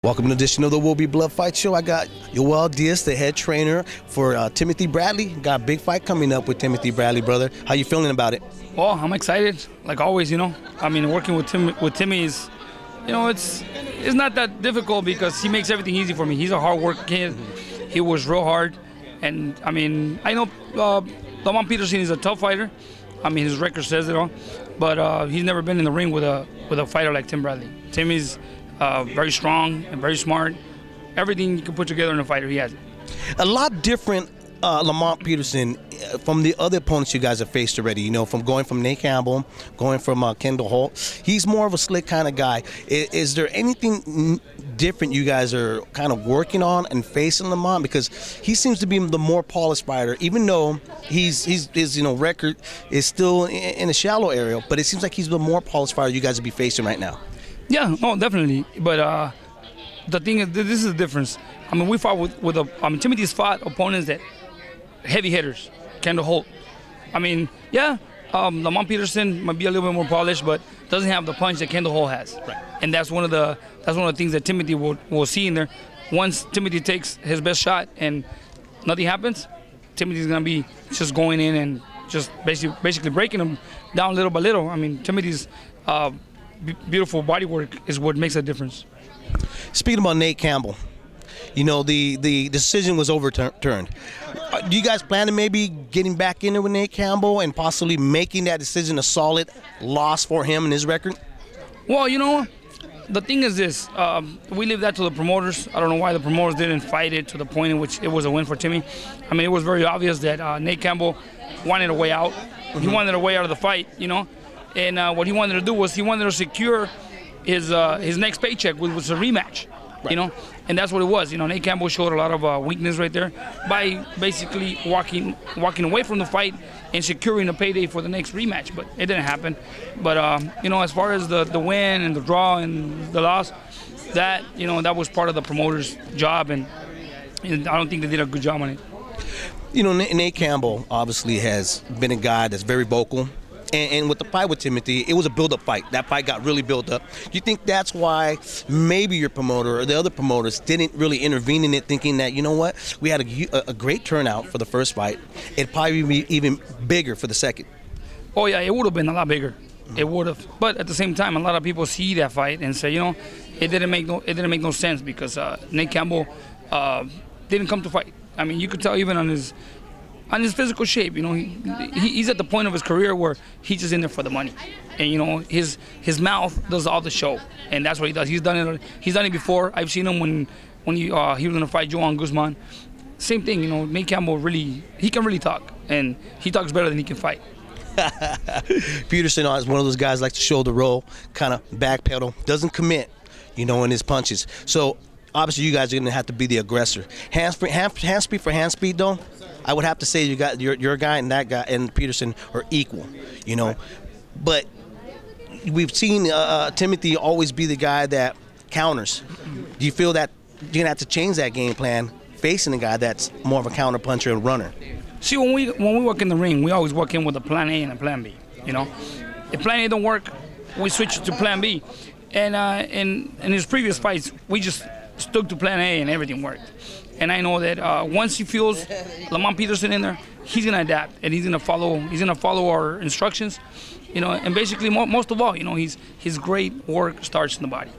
Welcome to an edition of the Will Be Blood Fight Show. I got Yoel Diaz, the head trainer for Timothy Bradley. Got a big fight coming up with Timothy Bradley, brother. How you feeling about it? Well, I'm excited, like always, I mean, working with Timmy is, it's not that difficult because he makes everything easy for me. He's a hard work kid. He was real hard. And, I mean, I know Lamont Peterson is a tough fighter. I mean, his record says it all. But he's never been in the ring with a fighter like Tim Bradley. Timmy's very strong and very smart. Everything you can put together in a fighter, he has it. A lot different Lamont Peterson from the other opponents you guys have faced already, from going from Nate Campbell, going from Kendall Holt. He's more of a slick kind of guy. Is there anything different you guys are kind of working on and facing Lamont? Because he seems to be the more polished fighter, even though his record is still in a shallow area, but it seems like he's the more polished fighter you guys will be facing right now. Yeah, no, definitely. But the thing is, this is the difference. I mean, we fought with Timothy's fought opponents that heavy hitters. Kendall Holt. I mean, yeah, Lamont Peterson might be a little bit more polished, but doesn't have the punch that Kendall Holt has. Right. And that's one of the things that Timothy will see in there. Once Timothy takes his best shot and nothing happens, Timothy's gonna be just going in and just basically breaking him down little by little. I mean, Timothy's beautiful body work is what makes a difference. Speaking about Nate Campbell, the decision was overturned. Do you guys plan to maybe getting back in there with Nate Campbell and possibly making that decision a solid loss for him and his record? Well, the thing is this. We leave that to the promoters. I don't know why the promoters didn't fight it to the point in which it was a win for Timmy. I mean, it was very obvious that Nate Campbell wanted a way out. He wanted a way out of the fight, And what he wanted to do was he wanted to secure his next paycheck, which was a rematch, right. And that's what it was. Nate Campbell showed a lot of weakness right there by basically walking away from the fight and securing a payday for the next rematch. But it didn't happen. But as far as the win and the draw and the loss, that that was part of the promoter's job, and I don't think they did a good job on it. Nate Campbell obviously has been a guy that's very vocal. And with the fight with Timothy, it was a build-up fight. That fight got really built up. Do you think that's why maybe your promoter or the other promoters didn't really intervene in it, thinking that, we had a great turnout for the first fight. It'd probably be even bigger for the second. Oh, yeah, it would have been a lot bigger. It would have. But at the same time, a lot of people see that fight and say, it didn't make no sense because Nate Campbell didn't come to fight. I mean, you could tell even on his physical shape, he's at the point of his career where he's just in there for the money, and his mouth does all the show, and that's what he does. He's done it before. I've seen him when he was gonna fight Guzman. Same thing, Nate Campbell he can really talk, and he talks better than he can fight. Peterson is one of those guys likes to shoulder roll, kind of backpedal, doesn't commit, in his punches. So obviously you guys are gonna have to be the aggressor. Hand speed for hand speed though. I would have to say your guy and that guy and Peterson are equal, But we've seen Timothy always be the guy that counters. Do you feel that you're gonna have to change that game plan facing a guy that's more of a counter puncher and runner? See, when we work in the ring, we always work in with a plan A and a plan B. If plan A don't work, we switch to plan B. And in his previous fights, we just stuck to plan A and everything worked. And I know that once he feels Lamont Peterson in there, he's gonna adapt and he's gonna follow our instructions, And basically, most of all, his great work starts in the body.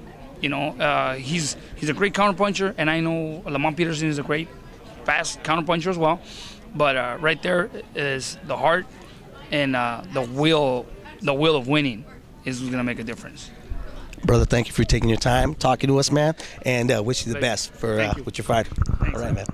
He's a great counterpuncher, and I know Lamont Peterson is a great fast counterpuncher as well. But right there is the heart and the will of winning is gonna make a difference. Brother, thank you for taking your time, talking to us, man, and wish you the best with your fight. Thanks, all right, man.